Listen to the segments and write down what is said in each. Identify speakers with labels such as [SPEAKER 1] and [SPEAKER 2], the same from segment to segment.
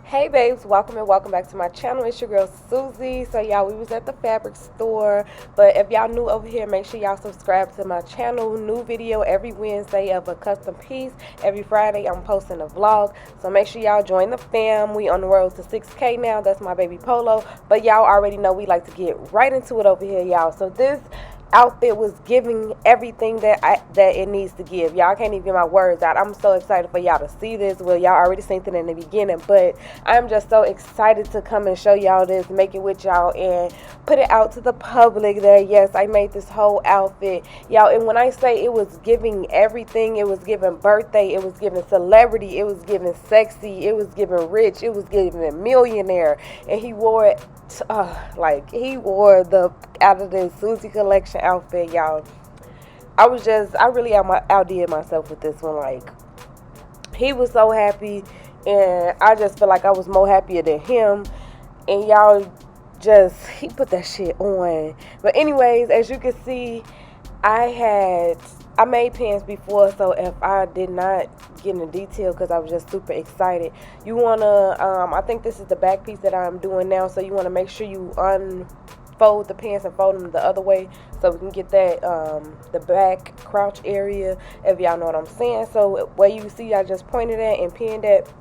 [SPEAKER 1] Hey babes, welcome and welcome back to my channel. It's your girl Suzie. So y'all, we was at the fabric store, but if y'all new over here, make sure y'all subscribe to my channel. New video every Wednesday of a custom piece. Every Friday I'm posting a vlog, so make sure y'all join the fam. We on the road to 6K now. That's my baby Polo, but y'all already know we like to get right into it over here, y'all. So this outfit was giving everything that it needs to give. Y'all can't even get my words out. I'm so excited for y'all to see this. Well, y'all already seen it in the beginning, but I'm just so excited to come and show y'all this, make it with y'all, and put it out to the public that yes, I made this whole outfit, y'all. And when I say it was giving everything, it was giving birthday, it was giving celebrity, it was giving sexy, it was giving rich, it was giving millionaire. And he wore it like he wore the out of the SUZIE collection outfit, y'all. I really outdid myself with this one. Like, he was so happy, and I just feel like I was more happier than him. And y'all, he put that shit on. But anyways, as you can see, I made pants before, so if I did not get into detail because I was just super excited, you want to, I think this is the back piece that I'm doing now, so you want to make sure you unfold the pants and fold them the other way so we can get that, the back crouch area, if y'all know what I'm saying. So where you see I just pointed at and pinned at,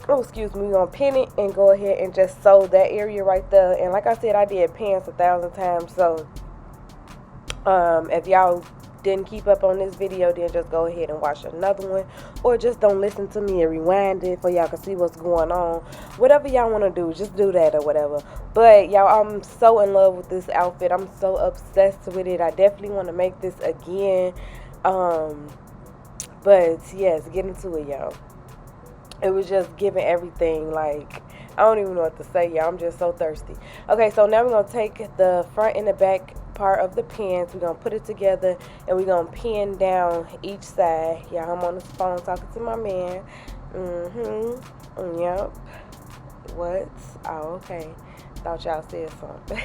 [SPEAKER 1] oh excuse me, we're gonna pin it and go ahead and just sew that area right there. And like I said, I did pants 1,000 times, so if y'all didn't keep up on this video, then just go ahead and watch another one, or just don't listen to me and rewind it for y'all can see what's going on. Whatever y'all want to do, just do that or whatever. But y'all, I'm so in love with this outfit. I'm so obsessed with it. I definitely want to make this again. But yes, get into it, y'all. It was just giving everything. Like, I don't even know what to say, y'all. I'm just so thirsty. Okay, so now we're going to take the front and the back part of the pants. We're going to put it together, and we're going to pin down each side. Yeah, I'm on the phone talking to my man. Yep. What? Oh, okay. Thought y'all said something.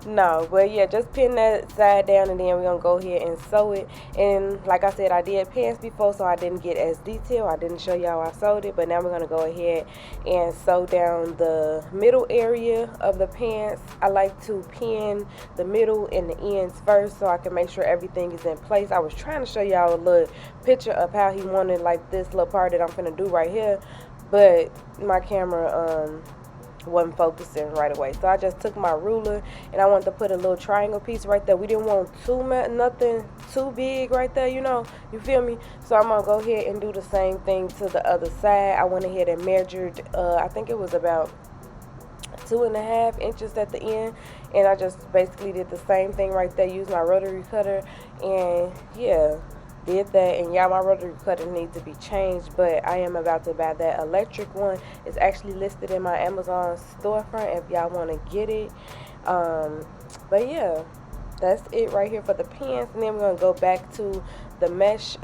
[SPEAKER 1] No, but yeah, just pin that side down, and then we're gonna go ahead and sew it. And like I said, I did pants before, so I didn't get as detailed. I didn't show y'all I sewed it, but now we're gonna go ahead and sew down the middle area of the pants. I like to pin the middle and the ends first so I can make sure everything is in place. I was trying to show y'all a little picture of how he wanted, like, this little part that I'm gonna do right here, but my camera wasn't focusing right away. So I just took my ruler and I wanted to put a little triangle piece right there. We didn't want nothing too big right there, you know, you feel me? So I'm gonna go ahead and do the same thing to the other side. I went ahead and measured, I think it was about 2.5 inches at the end, and I just basically did the same thing right there. Used my rotary cutter, and yeah, did that. And y'all, my rotary cutter needs to be changed, but I am about to buy that electric one. It's actually listed in my Amazon storefront if y'all want to get it. But yeah, that's it right here for the pants. And then we're gonna go back to the mesh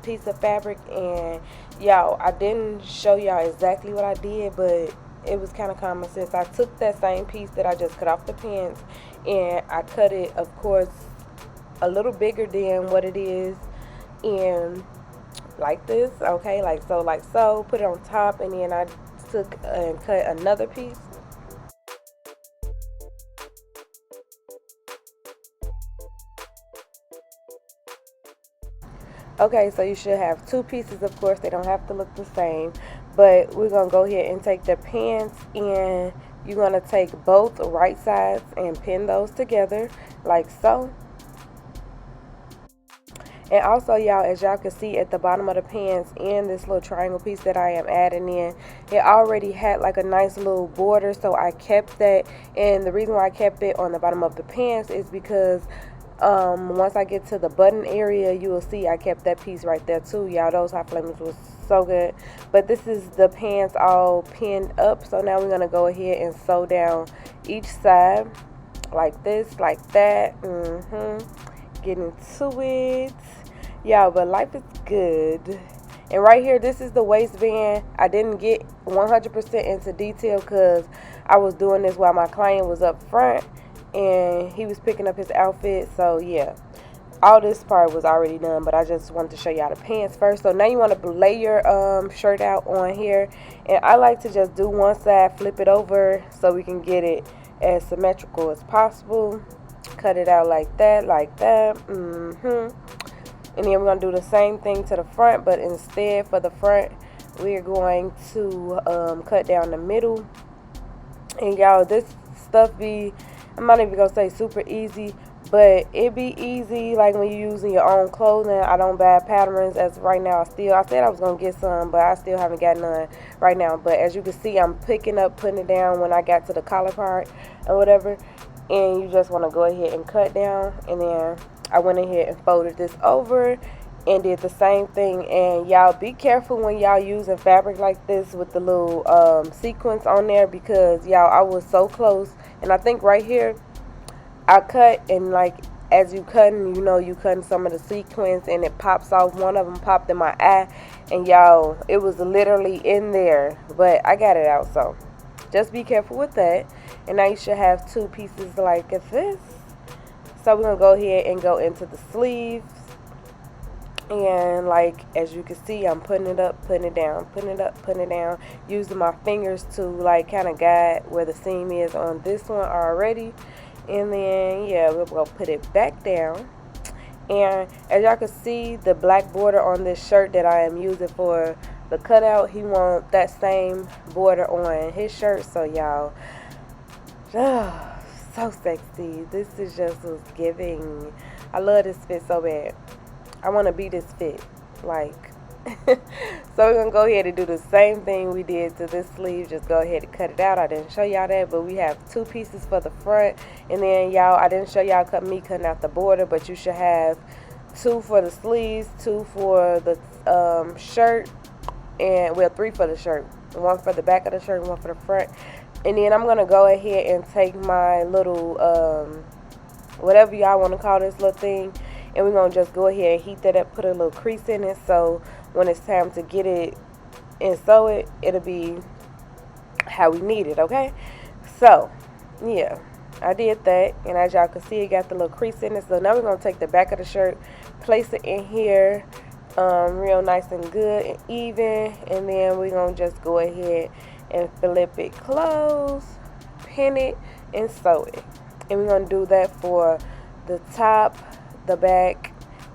[SPEAKER 1] piece of fabric. And y'all, I didn't show y'all exactly what I did, but it was kind of common sense. I took that same piece that I just cut off the pants, and I cut it, of course, a little bigger than what it is, and like this, okay, like so, put it on top, and then I took and cut another piece. Okay, so you should have two pieces. Of course, they don't have to look the same, but we're gonna go ahead and take the pants, and you're gonna take both right sides and pin those together like so. And also, y'all, as y'all can see at the bottom of the pants and this little triangle piece that I am adding in, it already had like a nice little border, so I kept that. And the reason why I kept it on the bottom of the pants is because once I get to the button area, you will see I kept that piece right there too, y'all. Those hot flames was so good. But this is the pants all pinned up, so now we're gonna go ahead and sew down each side like this, like that. Get into it, y'all. But life is good. And right here, this is the waistband. I didn't get 100% into detail because I was doing this while my client was up front and he was picking up his outfit. So yeah, all this part was already done, but I just wanted to show y'all the pants first. So now you want to lay your shirt out on here, and I like to just do one side, flip it over so we can get it as symmetrical as possible. Cut it out like that, and then we're gonna do the same thing to the front, but instead for the front we're going to cut down the middle. And y'all, this stuff be, I'm not even gonna say super easy, but it be easy like when you're using your own clothing. I don't buy patterns as right now. I said I was gonna get some, but I still haven't got none right now. But as you can see, I'm picking up, putting it down when I got to the collar part or whatever. And you just want to go ahead and cut down. And then I went ahead and folded this over and did the same thing. And y'all be careful when y'all using fabric like this with the little sequins on there, because y'all, I was so close. And I think right here I cut, and like as you cutting, you know, you cutting some of the sequins and it pops off. One of them popped in my eye, and y'all, it was literally in there, but I got it out. So just be careful with that. And now you should have two pieces like this. So we're gonna go ahead and go into the sleeves, and like as you can see, I'm putting it up, putting it down, putting it up, putting it down, using my fingers to like kind of guide where the seam is on this one already. And then yeah, we're gonna put it back down. And as y'all can see, the black border on this shirt that I am using for the cutout, he wants that same border on his shirt. So y'all, so sexy. This is just was giving. I love this fit so bad. I want to be this fit, like. So we're gonna go ahead and do the same thing we did to this sleeve. Just go ahead and cut it out. I didn't show y'all that, but we have two pieces for the front, and then y'all, I didn't show y'all me cutting out the border, but you should have two for the sleeves, two for the shirt, and well, three for the shirt, one for the back of the shirt, one for the front. And then I'm gonna go ahead and take my little whatever y'all want to call this little thing, and we're gonna just go ahead and heat that up, put a little crease in it, so when it's time to get it and sew it, it'll be how we need it. Okay, so yeah, I did that, and as y'all can see, it got the little crease in it. So now we're gonna take the back of the shirt, place it in here real nice and good and even, and then we're gonna just go ahead and flip it close, pin it, and sew it. And we're gonna do that for the top, the back,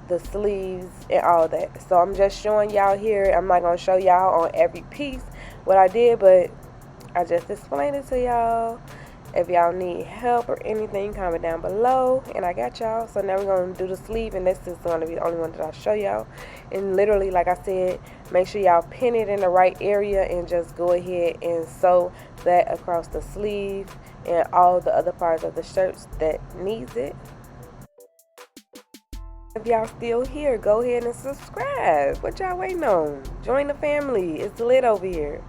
[SPEAKER 1] the sleeves, and all that. So I'm just showing y'all here. I'm not gonna show y'all on every piece what I did, but I just explained it to y'all. If y'all need help or anything, comment down below, and I got y'all. So now we're gonna do the sleeve, and this is gonna be the only one that I'll show y'all. And literally, like I said, make sure y'all pin it in the right area and just go ahead and sew that across the sleeve and all the other parts of the shirts that needs it. If y'all still here, go ahead and subscribe. What y'all waiting on? Join the family. It's lit over here.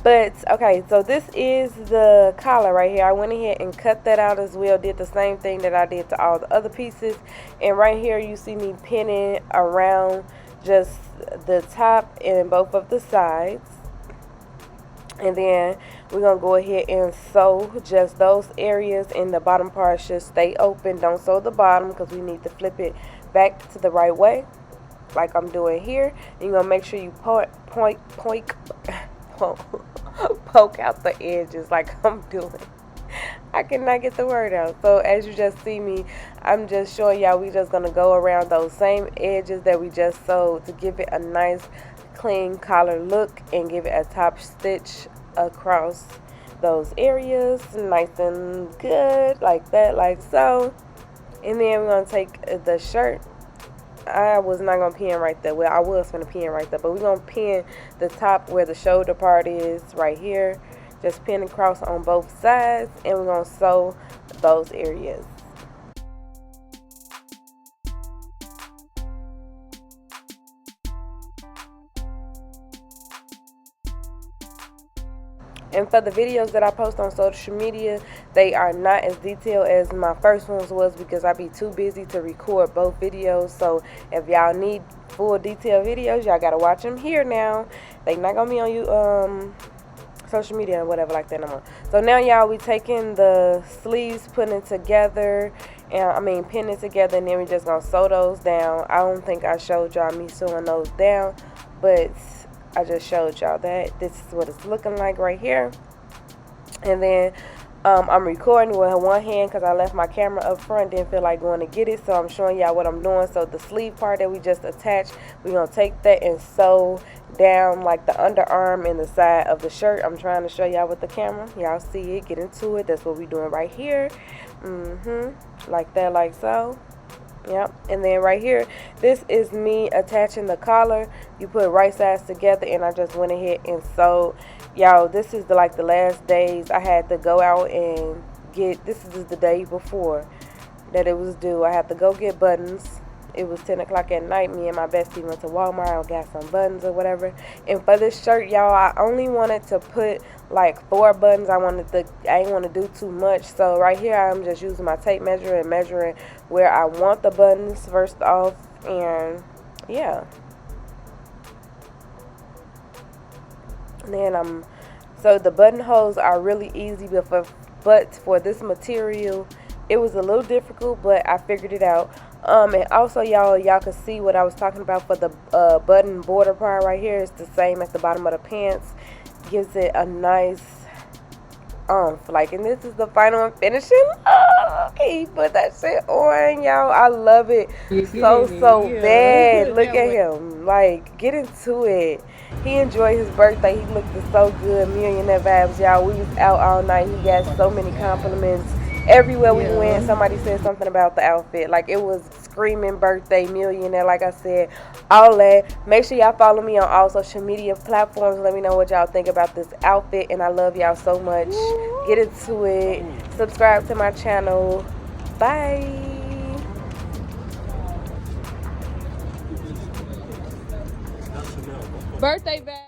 [SPEAKER 1] But okay, so this is the collar right here. I went ahead and cut that out as well. Did the same thing that I did to all the other pieces. And right here you see me pinning around just the top and both of the sides. And then we're going to go ahead and sew just those areas, and the bottom part should stay open. Don't sew the bottom because we need to flip it back to the right way like I'm doing here. And you're going to make sure you poke out the edges like I'm doing. I cannot get the word out. So as you just see me, I'm just showing y'all we just going to go around those same edges that we just sewed to give it a nice clean collar look and give it a top stitch across those areas nice and good like that, like so. And then we're going to take the shirt. I was not going to pin right there. Well, I was going to pin right there, but we're going to pin the top where the shoulder part is right here. Just pin across on both sides, and we're going to sew those areas. And for the videos that I post on social media, they are not as detailed as my first ones was because I be too busy to record both videos. So if y'all need full detailed videos, y'all gotta watch them here now. They not gonna be on you social media or whatever like that no more. So now y'all, we taking the sleeves, putting it together, and I mean pin it together, and then we just gonna sew those down. I don't think I showed y'all me sewing those down, but I just showed y'all that this is what it's looking like right here. And then I'm recording with one hand because I left my camera up front, didn't feel like going to get it, so I'm showing y'all what I'm doing. So the sleeve part that we just attached, we're going to take that and sew down like the underarm and the side of the shirt. I'm trying to show y'all with the camera. Y'all see it, get into it. That's what we're doing right here. Like that, like so. Yep. And then right here, this is me attaching the collar. You put right sides together, and I just went ahead and sewed. Y'all, this is the last days I had to go out and get, this is the day before that it was due. I had to go get buttons. It was 10 o'clock at night. Me and my bestie went to Walmart and got some buttons or whatever. And for this shirt, y'all, I only wanted to put like 4 buttons. I didn't want to do too much. So right here, I'm just using my tape measure and measuring where I want the buttons first off. And yeah. And then so the buttonholes are really easy, but for this material, it was a little difficult, but I figured it out. And also, y'all can see what I was talking about for the button border part right here. It's the same at the bottom of the pants. Gives it a nice like, and this is the final and finishing. Okay, put that shit on, y'all. I love it so bad. Look at him, like, get into it. He enjoyed his birthday. He looked so good. Millionaire vibes, y'all. We was out all night. He got so many compliments. Everywhere we went, somebody said something about the outfit. Like, it was screaming birthday, millionaire, like I said, all that. Make sure y'all follow me on all social media platforms. Let me know what y'all think about this outfit, and I love y'all so much. Get into it. Subscribe to my channel. Bye. Birthday bag.